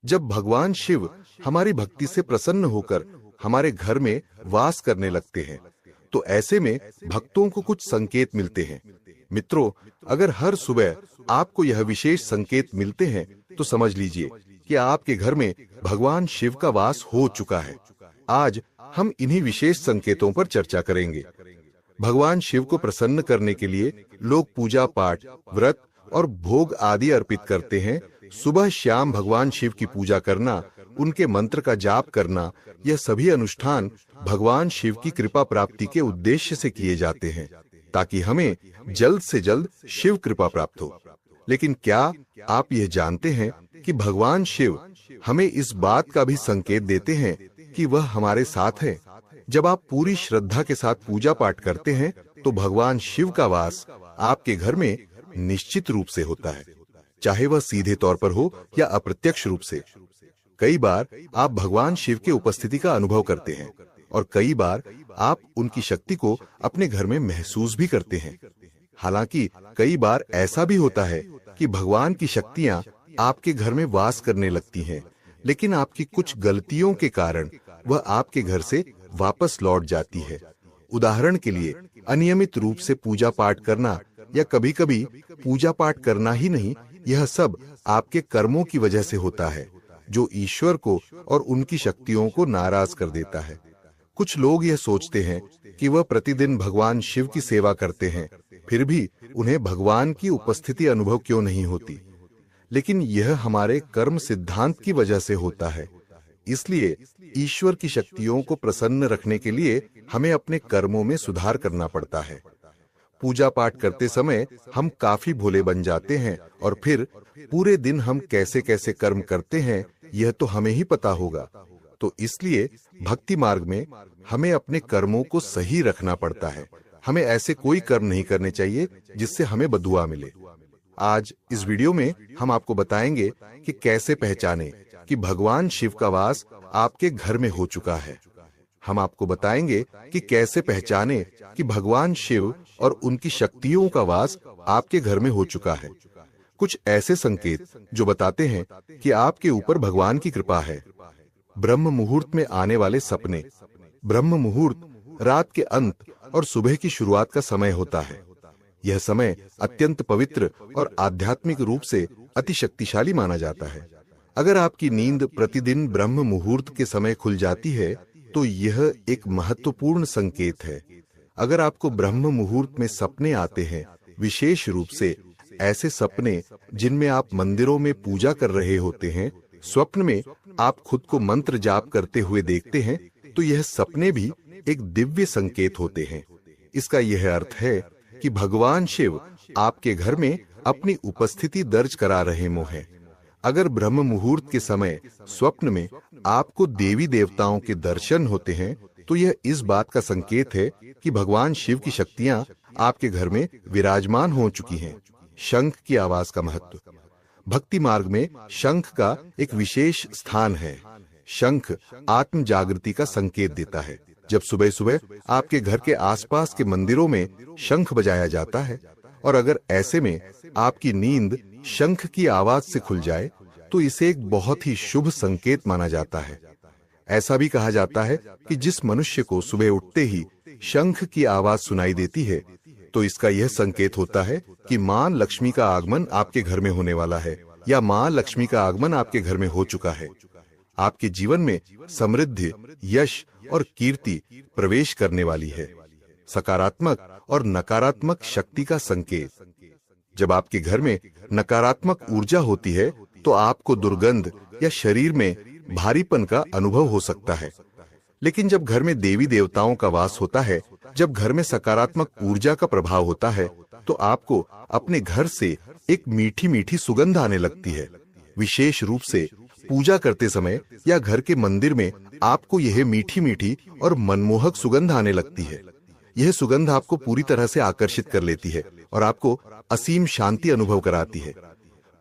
जब भगवान शिव हमारी भक्ति से प्रसन्न होकर हमारे घर में वास करने लगते हैं, तो ऐसे में भक्तों को कुछ संकेत मिलते हैं। मित्रों, अगर हर सुबह आपको यह विशेष संकेत मिलते हैं, तो समझ लीजिए कि आपके घर में भगवान शिव का वास हो चुका है। आज हम इन्हीं विशेष संकेतों पर चर्चा करेंगे। भगवान शिव को प्रसन्न करने के लिए लोग पूजा पाठ, व्रत और भोग आदि अर्पित करते हैं। सुबह शाम भगवान शिव की पूजा करना, उनके मंत्र का जाप करना, यह सभी अनुष्ठान भगवान शिव की कृपा प्राप्ति के उद्देश्य से किए जाते हैं, ताकि हमें जल्द से जल्द शिव कृपा प्राप्त हो। लेकिन क्या आप यह जानते हैं कि भगवान शिव हमें इस बात का भी संकेत देते हैं कि वह हमारे साथ है? जब आप पूरी श्रद्धा के साथ पूजा पाठ करते हैं, तो भगवान शिव का वास आपके घर में निश्चित रूप से होता है, चाहे वह सीधे तौर पर हो या अप्रत्यक्ष रूप से। कई बार आप भगवान शिव के उपस्थिति का अनुभव करते हैं और कई बार आप उनकी शक्ति को अपने घर में महसूस भी करते हैं। हालांकि कई बार ऐसा भी होता है कि भगवान की शक्तियां आपके घर में वास करने लगती हैं, लेकिन आपकी कुछ गलतियों के कारण वह आपके घर से वापस लौट जाती है। उदाहरण के लिए, अनियमित रूप से पूजा पाठ करना या कभी-कभी पूजा पाठ करना ही नहीं, यह सब आपके कर्मों की वजह से होता है, जो ईश्वर को और उनकी शक्तियों को नाराज कर देता है। कुछ लोग यह सोचते हैं कि वह प्रतिदिन भगवान शिव की सेवा करते हैं, फिर भी उन्हें भगवान की उपस्थिति अनुभव क्यों नहीं होती? लेकिन यह हमारे कर्म सिद्धांत की वजह से होता है। इसलिए ईश्वर की शक्तियों को प्रसन्न रखने के लिए हमें अपने कर्मों में सुधार करना पड़ता है। पूजा पाठ करते समय हम काफी भोले बन जाते हैं और फिर पूरे दिन हम कैसे कैसे कर्म करते हैं, यह तो हमें ही पता होगा। तो इसलिए भक्ति मार्ग में हमें अपने कर्मों को सही रखना पड़ता है। हमें ऐसे कोई कर्म नहीं करने चाहिए जिससे हमें बदुआ मिले। आज इस वीडियो में हम आपको बताएंगे कि कैसे पहचानें कि भगवान शिव का वास आपके घर में हो चुका है। हम आपको बताएंगे कि कैसे पहचानें कि भगवान शिव और उनकी शक्तियों का वास आपके घर में हो चुका है। कुछ ऐसे संकेत जो बताते हैं कि आपके ऊपर भगवान की कृपा है। ब्रह्म मुहूर्त में आने वाले सपने। ब्रह्म मुहूर्त रात के अंत और सुबह की शुरुआत का समय होता है। यह समय अत्यंत पवित्र और आध्यात्मिक रूप से अति शक्तिशाली माना जाता है। अगर आपकी नींद प्रतिदिन ब्रह्म मुहूर्त के समय खुल जाती है, तो यह एक महत्वपूर्ण संकेत है। अगर आपको ब्रह्म मुहूर्त में सपने आते हैं, विशेष रूप से ऐसे सपने जिनमें आप मंदिरों में पूजा कर रहे होते हैं, स्वप्न में आप खुद को मंत्र जाप करते हुए देखते हैं, तो यह सपने भी एक दिव्य संकेत होते हैं। इसका यह अर्थ है कि भगवान शिव आपके घर में अपनी उपस्थिति दर्ज करा रहे हैं। अगर ब्रह्म मुहूर्त के समय स्वप्न में आपको देवी देवताओं के दर्शन होते हैं, तो यह इस बात का संकेत है कि भगवान शिव की शक्तियां आपके घर में विराजमान हो चुकी हैं। शंख की आवाज का महत्व। भक्ति मार्ग में शंख का एक विशेष स्थान है। शंख आत्म जागृति का संकेत देता है। जब सुबह सुबह आपके घर के आसपास के मंदिरों में शंख बजाया जाता है और अगर ऐसे में आपकी नींद शंख की आवाज से खुल जाए, तो इसे एक बहुत ही शुभ संकेत माना जाता है। ऐसा भी कहा जाता है कि जिस मनुष्य को सुबह उठते ही शंख की आवाज सुनाई देती है, तो इसका यह संकेत होता है कि मां लक्ष्मी का आगमन आपके घर में होने वाला है या मां लक्ष्मी का आगमन आपके घर में हो चुका है। आपके जीवन में समृद्धि, यश और कीर्ति प्रवेश करने वाली है। सकारात्मक और नकारात्मक शक्ति का संकेत। जब आपके घर में नकारात्मक ऊर्जा होती है, तो आपको दुर्गंध या शरीर में भारीपन का अनुभव हो सकता है। लेकिन जब घर में देवी देवताओं का वास होता है, जब घर में सकारात्मक ऊर्जा का प्रभाव होता है, तो आपको अपने घर से एक मीठी मीठी सुगंध आने लगती है। विशेष रूप से पूजा करते समय या घर के मंदिर में आपको यह मीठी मीठी और मनमोहक सुगंध आने लगती है। यह सुगंध आपको पूरी तरह से आकर्षित कर लेती है और आपको असीम शांति अनुभव कराती है।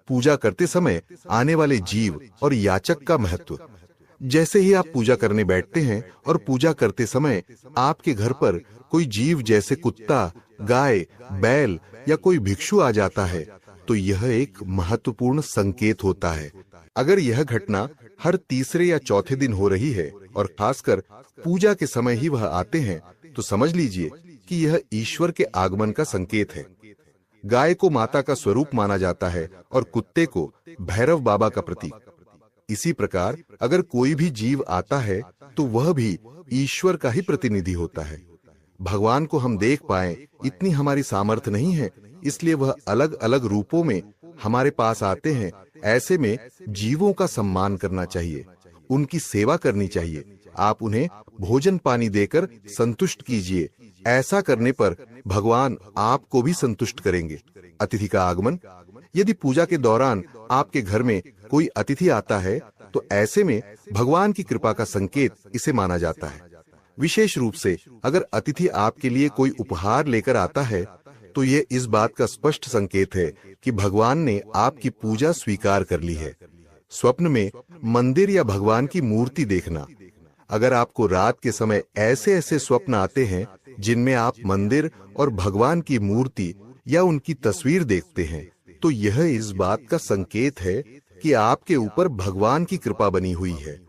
पूजा करते समय आने वाले जीव और याचक का महत्व। जैसे ही आप पूजा करने बैठते हैं और पूजा करते समय आपके घर पर कोई जीव जैसे कुत्ता, गाय, बैल या कोई भिक्षु आ जाता है, तो यह एक महत्वपूर्ण संकेत होता है। अगर यह घटना हर तीसरे या चौथे दिन हो रही है और खासकर पूजा के समय ही वह आते हैं, तो समझ लीजिए कि यह ईश्वर के आगमन का संकेत है। गाय को माता का स्वरूप माना जाता है और कुत्ते को भैरव बाबा का प्रतीक। इसी प्रकार अगर कोई भी जीव आता है तो वह भी ईश्वर का ही प्रतिनिधि होता है। भगवान को हम देख पाएं इतनी हमारी सामर्थ्य नहीं है, इसलिए वह अलग अलग रूपों में हमारे पास आते हैं। ऐसे में जीवों का सम्मान करना चाहिए, उनकी सेवा करनी चाहिए। आप उन्हें भोजन पानी देकर संतुष्ट कीजिए। ऐसा करने पर भगवान आपको भी संतुष्ट करेंगे। अतिथि का आगमन, यदि पूजा के दौरान आपके घर में कोई अतिथि आता है तो ऐसे में भगवान की कृपा का संकेत इसे माना जाता है। विशेष रूप से अगर अतिथि आपके लिए कोई उपहार लेकर आता है तो यह इस बात का स्पष्ट संकेत है कि भगवान ने आपकी पूजा स्वीकार कर ली है। स्वप्न में मंदिर या भगवान की मूर्ति देखना, अगर आपको रात के समय ऐसे ऐसे स्वप्न आते हैं जिनमें आप मंदिर और भगवान की मूर्ति या उनकी तस्वीर देखते हैं, तो यह इस बात का संकेत है कि आपके ऊपर भगवान की कृपा बनी हुई है।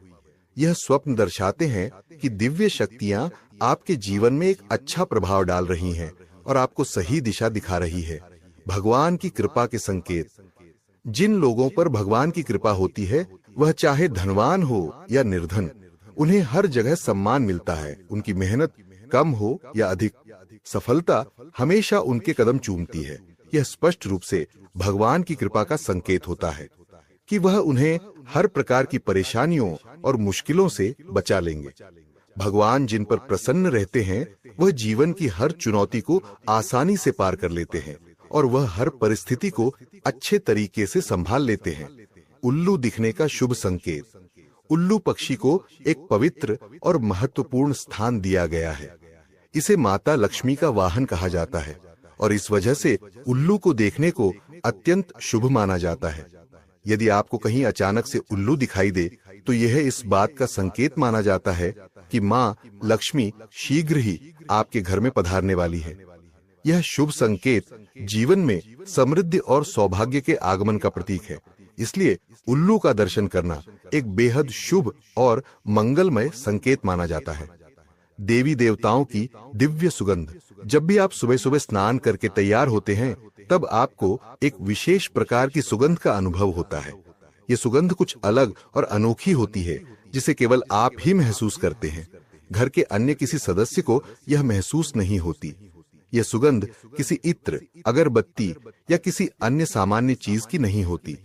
यह स्वप्न दर्शाते हैं कि दिव्य शक्तियां आपके जीवन में एक अच्छा प्रभाव डाल रही हैं और आपको सही दिशा दिखा रही है। भगवान की कृपा के संकेत, जिन लोगों पर भगवान की कृपा होती है वह चाहे धनवान हो या निर्धन, उन्हें हर जगह सम्मान मिलता है। उनकी मेहनत कम हो या अधिक, सफलता हमेशा उनके कदम चूमती है। यह स्पष्ट रूप से भगवान की कृपा का संकेत होता है कि वह उन्हें हर प्रकार की परेशानियों और मुश्किलों से बचा लेंगे। भगवान जिन पर प्रसन्न रहते हैं वह जीवन की हर चुनौती को आसानी से पार कर लेते हैं और वह हर परिस्थिति को अच्छे तरीके से संभाल लेते हैं। उल्लू दिखने का शुभ संकेत, उल्लू पक्षी को एक पवित्र और महत्वपूर्ण स्थान दिया गया है। इसे माता लक्ष्मी का वाहन कहा जाता है और इस वजह से उल्लू को देखने को अत्यंत शुभ माना जाता है। यदि आपको कहीं अचानक से उल्लू दिखाई दे तो यह इस बात का संकेत माना जाता है कि माँ लक्ष्मी शीघ्र ही आपके घर में पधारने वाली है। यह शुभ संकेत जीवन में समृद्धि और सौभाग्य के आगमन का प्रतीक है। इसलिए उल्लू का दर्शन करना एक बेहद शुभ और मंगलमय संकेत माना जाता है। देवी देवताओं की दिव्य सुगंध, जब भी आप सुबह सुबह स्नान करके तैयार होते हैं तब आपको एक विशेष प्रकार की सुगंध का अनुभव होता है। ये सुगंध कुछ अलग और अनोखी होती है जिसे केवल आप ही महसूस करते हैं। घर के अन्य किसी सदस्य को यह महसूस नहीं होती। यह सुगंध किसी इत्र, अगरबत्ती या किसी अन्य सामान्य चीज की नहीं होती,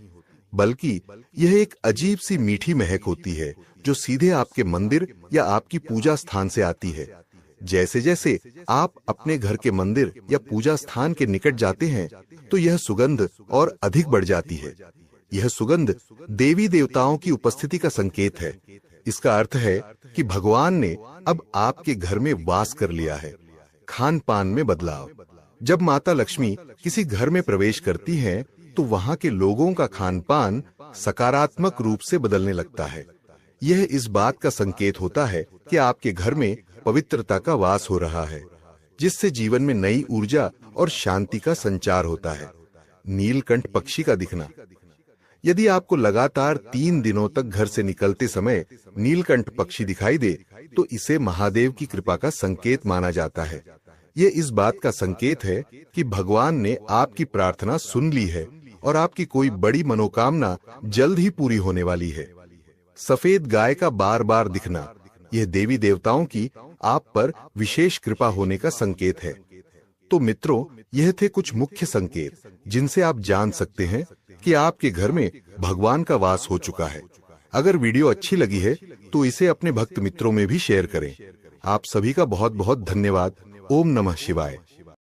बल्कि यह एक अजीब सी मीठी महक होती है जो सीधे आपके मंदिर या आपकी पूजा स्थान से आती है। जैसे जैसे आप अपने घर के मंदिर या पूजा स्थान के निकट जाते हैं तो यह सुगंध और अधिक बढ़ जाती है। यह सुगंध देवी देवताओं की उपस्थिति का संकेत है। इसका अर्थ है कि भगवान ने अब आपके घर में वास कर लिया है। खान पान में बदलाव, जब माता लक्ष्मी किसी घर में प्रवेश करती हैं तो वहां के लोगों का खान पान सकारात्मक रूप से बदलने लगता है। यह इस बात का संकेत होता है कि आपके घर में पवित्रता का वास हो रहा है, जिससे जीवन में नई ऊर्जा और शांति का संचार होता है। नीलकंठ पक्षी का दिखना, यदि आपको लगातार 3 दिनों तक घर से निकलते समय नीलकंठ पक्षी दिखाई दे तो इसे महादेव की कृपा का संकेत माना जाता है। यह इस बात का संकेत है कि भगवान ने आपकी प्रार्थना सुन ली है और आपकी कोई बड़ी मनोकामना जल्द ही पूरी होने वाली है। सफेद गाय का बार बार दिखना, यह देवी देवताओं की आप पर विशेष कृपा होने का संकेत है। तो मित्रों, यह थे कुछ मुख्य संकेत जिनसे आप जान सकते हैं कि आपके घर में भगवान का वास हो चुका है। अगर वीडियो अच्छी लगी है तो इसे अपने भक्त मित्रों में भी शेयर करें। आप सभी का बहुत बहुत धन्यवाद। ओम नमः शिवाय।